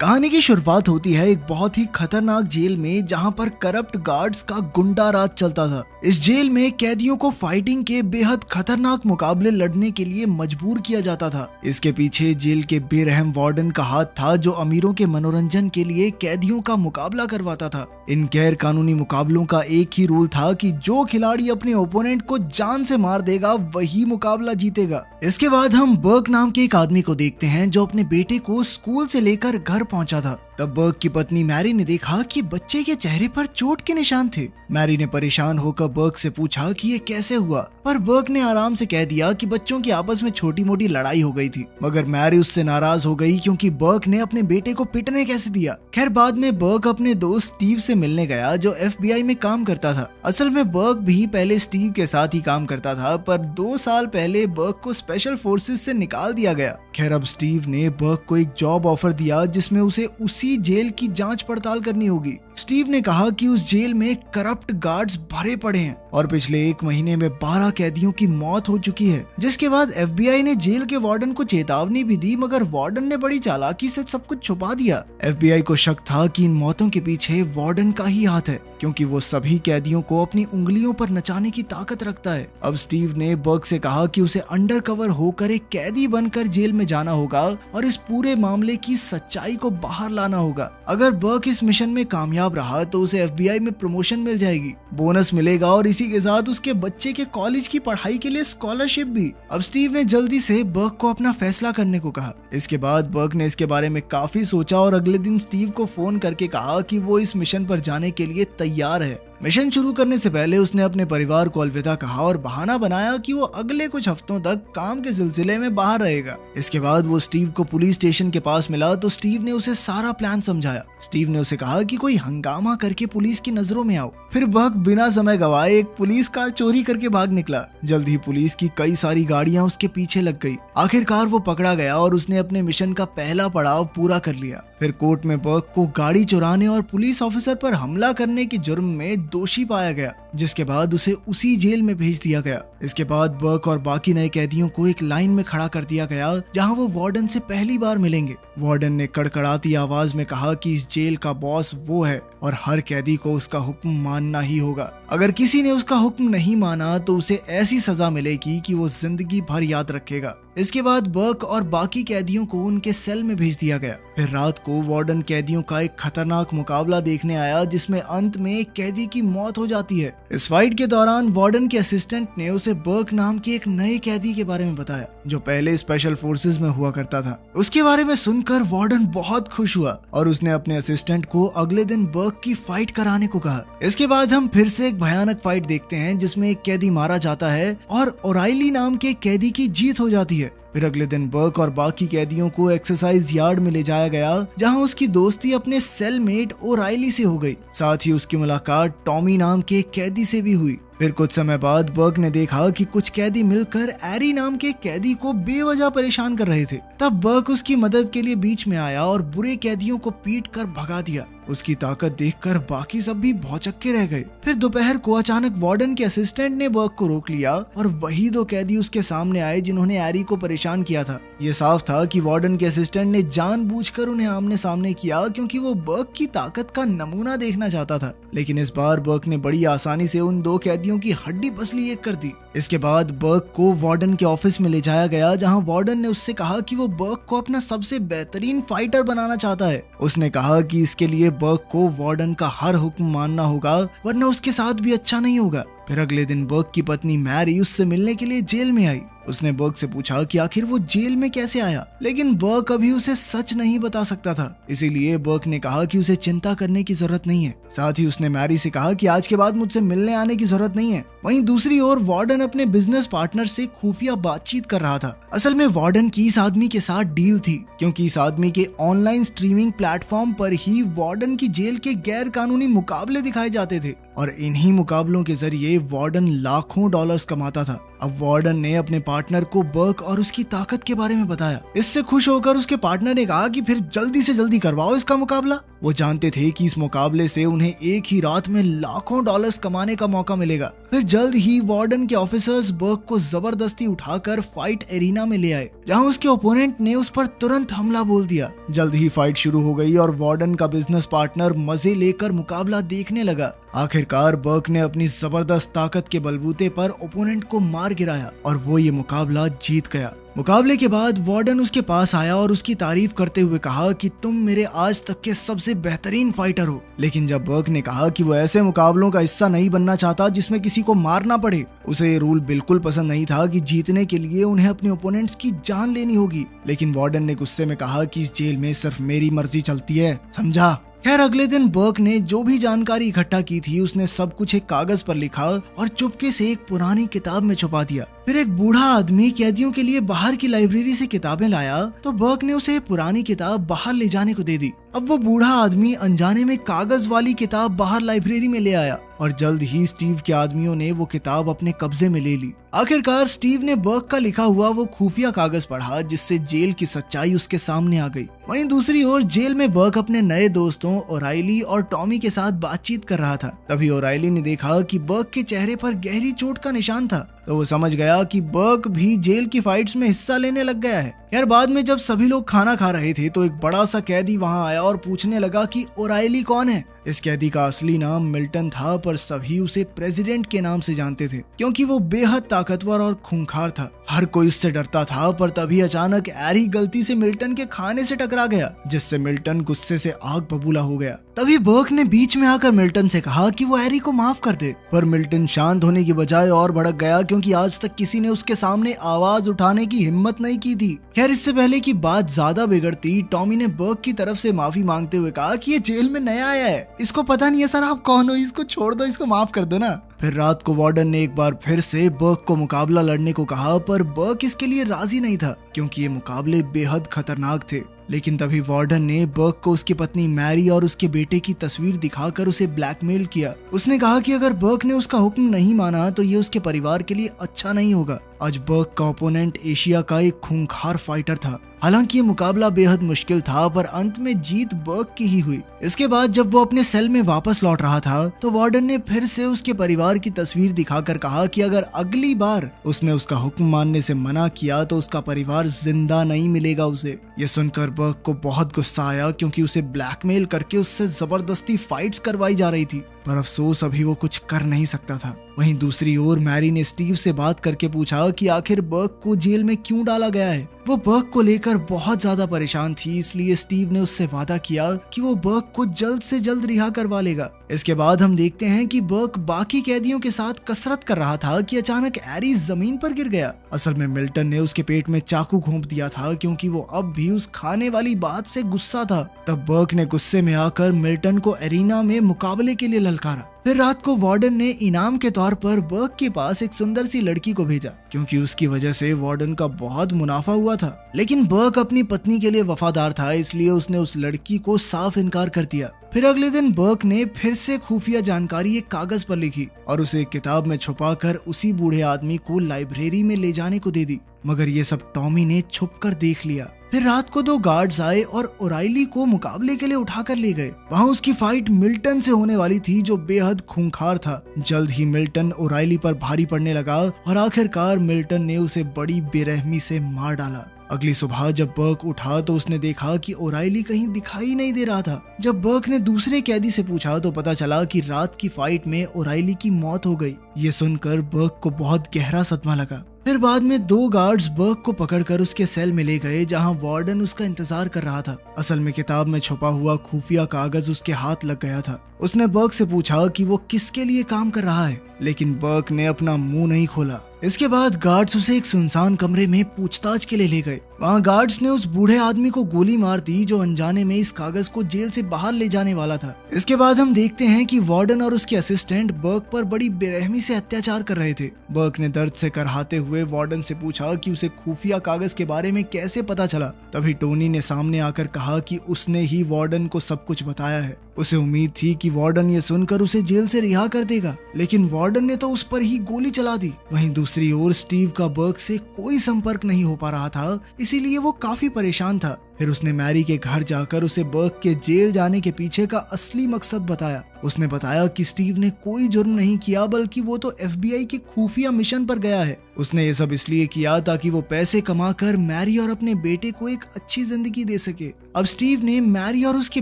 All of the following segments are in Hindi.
कहानी की शुरुआत होती है एक बहुत ही खतरनाक जेल में जहां पर करप्ट गार्ड्स का गुंडा राज चलता था। इस जेल में कैदियों को फाइटिंग के बेहद खतरनाक मुकाबले लड़ने के लिए मजबूर किया जाता था। इसके पीछे जेल के बेरहम वार्डन का हाथ था जो अमीरों के मनोरंजन के लिए कैदियों का मुकाबला करवाता था। इन गैर कानूनी मुकाबलों का एक ही रूल था कि जो खिलाड़ी अपने ओपोनेंट को जान से मार देगा वही मुकाबला जीतेगा। इसके बाद हम बर्क नाम के एक आदमी को देखते हैं जो अपने बेटे को स्कूल से लेकर घर पहुंचा था। तब बर्क की पत्नी मैरी ने देखा कि बच्चे के चेहरे पर चोट के निशान थे। मैरी ने परेशान होकर बर्क से पूछा कि ये कैसे हुआ, पर बर्क ने आराम से कह दिया कि बच्चों की आपस में छोटी मोटी लड़ाई हो गई थी। मगर मैरी उससे नाराज हो गई क्योंकि बर्क ने अपने बेटे को पिटने कैसे दिया। खैर बाद में बर्क अपने दोस्त स्टीव से मिलने गया जो FBI में काम करता था। असल में बर्क भी पहले स्टीव के साथ ही काम करता था, पर 2 साल पहले बर्क को स्पेशल फोर्सेस से निकाल दिया गया। खैर अब स्टीव ने बर्क को एक जॉब ऑफर दिया जिसमें उसे उसी जेल की जांच पड़ताल करनी होगी। स्टीव ने कहा कि उस जेल में करप्ट गार्ड्स भरे पड़े हैं और पिछले 1 महीने में 12 कैदियों की मौत हो चुकी है। जिसके बाद FBI ने जेल के वार्डन को चेतावनी भी दी, मगर वार्डन ने बड़ी चालाकी से सब कुछ छुपा दिया। FBI को शक था कि इन मौतों के पीछे वार्डन का ही हाथ है, क्योंकि वो सभी कैदियों को अपनी उंगलियों पर नचाने की ताकत रखता है। अब स्टीव ने बर्क से कहा कि उसे अंडर कवर होकर एक कैदी बनकर जेल में जाना होगा और इस पूरे मामले की सच्चाई को बाहर लाना होगा। अगर बर्क इस मिशन में कामयाब रहा तो उसे FBI में प्रमोशन मिल जाएगी, बोनस मिलेगा और इसी के साथ उसके बच्चे के कॉलेज की पढ़ाई के लिए स्कॉलरशिप भी। अब स्टीव ने जल्दी से बर्क को अपना फैसला करने को कहा। इसके बाद बर्क ने इसके बारे में काफी सोचा और अगले दिन स्टीव को फोन करके कहा कि वो इस मिशन पर जाने के लिए तैयार है। मिशन शुरू करने से पहले उसने अपने परिवार को अलविदा कहा और बहाना बनाया कि वो अगले कुछ हफ्तों तक काम के सिलसिले में बाहर रहेगा। इसके बाद वो स्टीव को पुलिस स्टेशन के पास मिला तो स्टीव ने उसे सारा प्लान समझाया। स्टीव ने उसे कहा कि कोई हंगामा करके पुलिस की नजरों में आओ। फिर बर्क बिना समय गवाए एक पुलिस कार चोरी करके भाग निकला। जल्द ही पुलिस की कई सारी गाड़ियां उसके पीछे लग गई। आखिरकार वो पकड़ा गया और उसने अपने मिशन का पहला पड़ाव पूरा कर लिया। फिर कोर्ट में बर्क को गाड़ी चुराने और पुलिस ऑफिसर पर हमला करने के जुर्म में दोषी पाया गया, जिसके बाद उसे उसी जेल में भेज दिया गया। इसके बाद बर्क और बाकी नए कैदियों को एक लाइन में खड़ा कर दिया गया जहां वो वार्डन से पहली बार मिलेंगे। वार्डन ने कड़कड़ाती आवाज में कहा कि इस जेल का बॉस वो है और हर कैदी को उसका हुक्म मानना ही होगा। अगर किसी ने उसका हुक्म नहीं माना तो उसे ऐसी सजा मिलेगी कि वो जिंदगी भर याद रखेगा। इसके बाद बर्क और बाकी कैदियों को उनके सेल में भेज दिया गया। फिर रात को वार्डन कैदियों का एक खतरनाक मुकाबला देखने आया जिसमें अंत में एक कैदी की मौत हो जाती है। इस फाइट के दौरान वार्डन के असिस्टेंट ने उसे बर्क नाम के एक नए कैदी के बारे में बताया जो पहले स्पेशल फोर्सेस में हुआ करता था। उसके बारे में सुनकर वार्डन बहुत खुश हुआ और उसने अपने असिस्टेंट को अगले दिन बर्क की फाइट कराने को कहा। इसके बाद हम फिर से एक भयानक फाइट देखते हैं जिसमें एक कैदी मारा जाता है और ओराइली नाम के कैदी की जीत हो जाती है। फिर अगले दिन बर्क और बाकी कैदियों को एक्सरसाइज यार्ड में ले जाया गया जहां उसकी दोस्ती अपने सेलमेट ओराइली से हो गई। साथ ही उसकी मुलाकात टॉमी नाम के कैदी से भी हुई। फिर कुछ समय बाद बर्क ने देखा कि कुछ कैदी मिलकर एरी नाम के कैदी को बेवजह परेशान कर रहे थे। तब बर्क उसकी मदद के लिए बीच में आया और बुरे कैदियों को पीट कर भगा दिया। उसकी ताकत देखकर बाकी सब भी भौचक्के रह गए। फिर दोपहर को अचानक वार्डन के असिस्टेंट ने बर्क को रोक लिया और वही 2 कैदी उसके सामने आए जिन्होंने एरी को परेशान किया था। ये साफ था कि वार्डन के असिस्टेंट ने जानबूझकर उन्हें आमने सामने किया क्योंकि वो बर्क की ताकत का नमूना देखना चाहता था। लेकिन इस बार बर्क ने बड़ी आसानी से उन 2 कैदियों की हड्डी पसली एक कर दी। इसके बाद बर्क को वार्डन के ऑफिस में ले जाया गया जहां वार्डन ने उससे कहा कि वो बर्क को अपना सबसे बेहतरीन फाइटर बनाना चाहता है। उसने कहा कि इसके लिए बर्क को वार्डन का हर हुक्म मानना होगा वरना उसके साथ भी अच्छा नहीं होगा। फिर अगले दिन बर्क की पत्नी मैरी उससे मिलने के लिए जेल में आई। उसने बर्क से पूछा कि आखिर वो जेल में कैसे आया, लेकिन बर्क अभी उसे सच नहीं बता सकता था। इसीलिए बर्क ने कहा कि उसे चिंता करने की जरूरत नहीं है। साथ ही उसने मैरी से कहा कि आज के बाद मुझसे मिलने आने की जरूरत नहीं है। वहीं दूसरी ओर वार्डन अपने बिजनेस पार्टनर से खुफिया बातचीत कर रहा था। असल में वार्डन की इस आदमी के साथ डील थी क्योंकि इस आदमी के ऑनलाइन स्ट्रीमिंग प्लेटफॉर्म पर ही वार्डन की जेल के गैर कानूनी मुकाबले दिखाए जाते थे और इन्हीं मुकाबलों के जरिए वार्डन लाखों डॉलर्स कमाता था। अब वार्डन ने अपने पार्टनर को बर्क और उसकी ताकत के बारे में बताया। इससे खुश होकर उसके पार्टनर ने कहा कि फिर जल्दी से जल्दी करवाओ इसका मुकाबला। वो जानते थे कि इस मुकाबले से उन्हें एक ही रात में लाखों डॉलर्स कमाने का मौका मिलेगा। फिर जल्द ही वार्डन के ऑफिसर्स बर्क को जबरदस्ती उठाकर फाइट एरिना में ले आए, जहां उसके ओपोनेंट ने उस पर तुरंत हमला बोल दिया। जल्द ही फाइट शुरू हो गई और वार्डन का बिजनेस पार्टनर मजे लेकर मुकाबला देखने लगा। आखिरकार बर्क ने अपनी जबरदस्त ताकत के बलबूते पर ओपोनेंट को मार गिराया और वो ये मुकाबला जीत गया। मुकाबले के बाद वार्डन उसके पास आया और उसकी तारीफ करते हुए कहा कि तुम मेरे आज तक के सबसे बेहतरीन फाइटर हो। लेकिन जब बर्क ने कहा कि वो ऐसे मुकाबलों का हिस्सा नहीं बनना चाहता जिसमें किसी को मारना पड़े, उसे ये रूल बिल्कुल पसंद नहीं था कि जीतने के लिए उन्हें अपने ओपोनेंट्स की जान लेनी होगी। लेकिन वार्डन ने गुस्से में कहा कि इस जेल में सिर्फ मेरी मर्जी चलती है, समझा। खैर अगले दिन बर्क ने जो भी जानकारी इकट्ठा की थी उसने सब कुछ एक कागज पर लिखा और चुपके से एक पुरानी किताब में छुपा दिया। फिर एक बूढ़ा आदमी कैदियों के लिए बाहर की लाइब्रेरी से किताबें लाया तो बर्क ने उसे पुरानी किताब बाहर ले जाने को दे दी। अब वो बूढ़ा आदमी अनजाने में कागज वाली किताब बाहर लाइब्रेरी में ले आया और जल्द ही स्टीव के आदमियों ने वो किताब अपने कब्जे में ले ली। आखिरकार स्टीव ने बर्क का लिखा हुआ वो खुफिया कागज पढ़ा, जिससे जेल की सच्चाई उसके सामने आ गई। वहीं दूसरी ओर जेल में बर्क अपने नए दोस्तों ओराइली और टॉमी के साथ बातचीत कर रहा था। तभी ओराइली ने देखा कि बर्क के चेहरे पर गहरी चोट का निशान था, तो वो समझ गया कि बर्क भी जेल की फाइट्स में हिस्सा लेने लग गया है। यार बाद में जब सभी लोग खाना खा रहे थे तो एक बड़ा सा कैदी वहां आया और पूछने लगा कि ओराइली कौन है। इस कैदी का असली नाम मिल्टन था, पर सभी उसे प्रेसिडेंट के नाम से जानते थे क्योंकि वो बेहद ताकतवर और खूंखार था। हर कोई उससे डरता था, पर तभी अचानक एरी गलती से मिल्टन के खाने से टकरा गया, जिससे मिल्टन गुस्से से आग बबूला हो गया। तभी बर्क ने बीच में आकर मिल्टन से कहा कि वो एरी को माफ कर दे, पर मिल्टन शांत होने की बजाय और भड़क गया क्योंकि आज तक किसी ने उसके सामने आवाज उठाने की हिम्मत नहीं की थी। खैर इससे पहले कि बात ज्यादा बिगड़ती, टॉमी ने बर्क की तरफ से माफी मांगते हुए कहा कि ये जेल में नया आया है, इसको पता नहीं है सर आप कौन हो, इसको छोड़ दो, इसको माफ कर दो ना। फिर रात को वार्डन ने एक बार फिर से बर्क को मुकाबला लड़ने को कहा, पर बर्क इसके लिए राजी नहीं था क्योंकि ये मुकाबले बेहद खतरनाक थे। लेकिन तभी वार्डन ने बर्क को उसकी पत्नी मैरी और उसके बेटे की तस्वीर दिखाकर उसे ब्लैकमेल किया। उसने कहा कि अगर बर्क ने उसका हुक्म नहीं माना तो ये उसके परिवार के लिए अच्छा नहीं होगा। आज बर्क का ओपोनेंट एशिया का एक खूंखार फाइटर था। हालांकि ये मुकाबला बेहद मुश्किल था, पर अंत में जीत बर्क की ही हुई। इसके बाद जब वो अपने सेल में वापस लौट रहा था तो वार्डन ने फिर से उसके परिवार की तस्वीर दिखाकर कहा कि अगर अगली बार उसने उसका हुक्म मानने से मना किया तो उसका परिवार जिंदा नहीं मिलेगा उसे। ये सुनकर बर्क को बहुत गुस्सा आया क्योंकि उसे ब्लैकमेल करके उससे जबरदस्ती फाइट्स करवाई जा रही थी, पर अफसोस अभी वो कुछ कर नहीं सकता था। वहीं दूसरी ओर मैरी ने स्टीव से बात करके पूछा कि आखिर बर्क को जेल में क्यों डाला गया है। वो बर्क को लेकर बहुत ज्यादा परेशान थी, इसलिए स्टीव ने उससे वादा किया कि वो बर्क को जल्द से जल्द रिहा करवा लेगा। इसके बाद हम देखते हैं कि बर्क बाकी कैदियों के साथ कसरत कर रहा था कि अचानक एरी जमीन पर गिर गया। असल में मिल्टन ने उसके पेट में चाकू घोंप दिया था क्योंकि वो अब भी उस खाने वाली बात से गुस्सा था। तब बर्क ने गुस्से में आकर मिल्टन को एरिना में मुकाबले के लिए ललकारा। फिर रात को वार्डन ने इनाम के तौर पर बर्क के पास एक सुंदर सी लड़की को भेजा क्योंकि उसकी वजह से वार्डन का बहुत मुनाफा हुआ था। लेकिन बर्क अपनी पत्नी के लिए वफादार था, इसलिए उसने उस लड़की को साफ इनकार कर दिया। फिर अगले दिन बर्क ने फिर से खुफिया जानकारी एक कागज पर लिखी और उसे एक किताब में छुपाकर उसी बूढ़े आदमी को लाइब्रेरी में ले जाने को दे दी, मगर ये सब टॉमी ने छुपकर देख लिया। फिर रात को 2 गार्ड्स आए और ओराइली को मुकाबले के लिए उठाकर ले गए। वहाँ उसकी फाइट मिल्टन से होने वाली थी जो बेहद खूंखार था। जल्द ही मिल्टन ओराइली पर भारी पड़ने लगा और आखिरकार मिल्टन ने उसे बड़ी बेरहमी से मार डाला। अगली सुबह जब बर्क उठा तो उसने देखा कि ओराइली कहीं दिखाई नहीं दे रहा था। जब बर्क ने दूसरे कैदी से पूछा तो पता चला कि रात की फाइट में ओराइली की मौत हो गई। ये सुनकर बर्क को बहुत गहरा सदमा लगा। फिर बाद में 2 गार्ड्स बर्क को पकड़कर उसके सेल में ले गए जहां वार्डन उसका इंतजार कर रहा था। असल में किताब में छुपा हुआ खुफिया कागज उसके हाथ लग गया था। उसने बर्क से पूछा कि वो किसके लिए काम कर रहा है, लेकिन बर्क ने अपना मुंह नहीं खोला। इसके बाद गार्ड्स उसे एक सुनसान कमरे में पूछताछ के लिए ले गए। वहाँ गार्ड्स ने उस बूढ़े आदमी को गोली मार दी जो अनजाने में इस कागज को जेल से बाहर ले जाने वाला था। इसके बाद हम देखते हैं कि वार्डन और उसके असिस्टेंट बर्क पर बड़ी बेरहमी से अत्याचार कर रहे थे। बर्क ने दर्द से कराहते हुए वार्डन से पूछा कि उसे खुफिया कागज के बारे में कैसे पता चला। तभी टोनी ने सामने आकर कहा कि उसने ही वार्डन को सब कुछ बताया है। उसे उम्मीद थी कि वार्डन ये सुनकर उसे जेल से रिहा कर देगा, लेकिन वार्डन ने तो उस पर ही गोली चला दी। वहीं दूसरी ओर स्टीव का बर्क से कोई संपर्क नहीं हो पा रहा था, इसीलिए वो काफी परेशान था। फिर उसने मैरी के घर जाकर उसे बर्क के जेल जाने के पीछे का असली मकसद बताया। उसने बताया कि स्टीव ने कोई जुर्म नहीं किया, बल्कि वो तो FBI के खुफिया मिशन पर गया है। उसने ये सब इसलिए किया ताकि वो पैसे कमाकर मैरी और अपने बेटे को एक अच्छी जिंदगी दे सके। अब स्टीव ने मैरी और उसके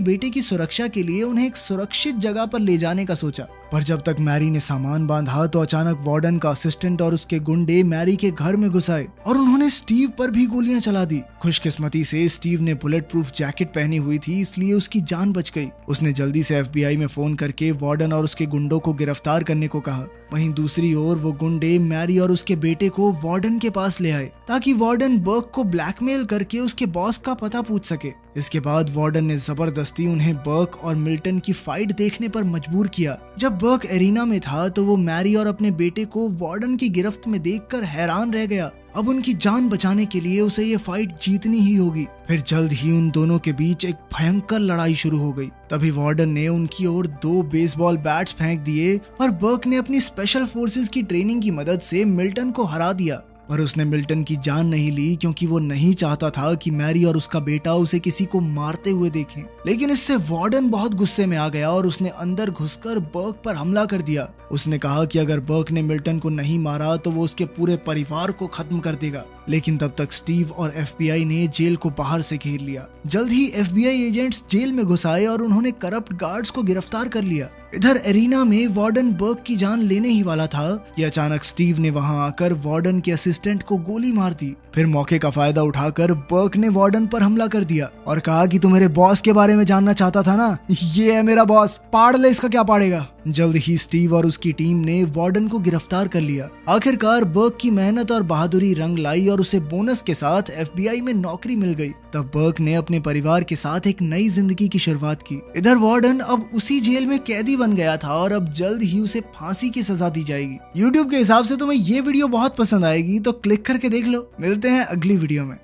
बेटे की सुरक्षा के लिए उन्हें एक सुरक्षित जगह पर ले जाने का सोचा, पर जब तक मैरी ने सामान बांधा तो अचानक वार्डन का असिस्टेंट और उसके गुंडे मैरी के घर में घुस आए और उन्होंने स्टीव पर भी गोलियां चला दी। खुशकिस्मती से स्टीव ने बुलेट प्रूफ जैकेट पहनी हुई थी, इसलिए उसकी जान बच गई। उसने जल्दी से FBI में फोन करके वार्डन और उसके गुंडों को गिरफ्तार करने को कहा। वहीं दूसरी ओर वो गुंडे मैरी और उसके बेटे को वार्डन के पास ले आए ताकि वार्डन बर्क को ब्लैकमेल करके उसके बॉस का पता पूछ सके। इसके बाद वार्डन ने जबरदस्ती उन्हें बर्क और मिल्टन की फाइट देखने पर मजबूर किया। जब बर्क एरिना में था तो वो मैरी और अपने बेटे को वार्डन की गिरफ्त में देखकर हैरान रह गया। अब उनकी जान बचाने के लिए उसे ये फाइट जीतनी ही होगी। फिर जल्द ही उन दोनों के बीच एक भयंकर लड़ाई शुरू हो गई। तभी वार्डन ने उनकी ओर 2 बेसबॉल बैट्स फेंक दिए, पर बर्क ने अपनी स्पेशल फोर्सेस की ट्रेनिंग की मदद से मिल्टन को हरा दिया। पर उसने मिल्टन की जान नहीं ली, क्योंकि वो नहीं चाहता था कि मैरी और उसका बेटा उसे किसी को मारते हुए देखें। लेकिन इससे वार्डन बहुत गुस्से में आ गया और उसने अंदर घुसकर बर्क पर हमला कर दिया। उसने कहा कि अगर बर्क ने मिल्टन को नहीं मारा तो वो उसके पूरे परिवार को खत्म कर देगा। लेकिन तब तक स्टीव और FBI ने जेल को बाहर से घेर लिया। जल्द ही FBI एजेंट्स जेल में घुस आए और उन्होंने करप्ट गार्ड्स को गिरफ्तार कर लिया। इधर एरिना में वार्डन बर्क की जान लेने ही वाला था कि अचानक स्टीव ने वहां आकर वार्डन के असिस्टेंट को गोली मार दी। फिर मौके का फायदा उठाकर बर्क ने वार्डन पर हमला कर दिया और कहा कि तू मेरे बॉस के बारे में जानना चाहता था ना, ये है मेरा बॉस, पाड़ ले इसका क्या पाड़ेगा। जल्द ही स्टीव और उसकी टीम ने वार्डन को गिरफ्तार कर लिया। आखिरकार बर्क की मेहनत और बहादुरी रंग लाई और उसे बोनस के साथ FBI में नौकरी मिल गई। तब बर्क ने अपने परिवार के साथ एक नई जिंदगी की शुरुआत की। इधर वार्डन अब उसी जेल में कैदी बन गया था और अब जल्द ही उसे फांसी की सजा दी जाएगी। YouTube के हिसाब से तुम्हें ये वीडियो बहुत पसंद आएगी तो क्लिक करके देख लो। मिलते हैं अगली वीडियो में।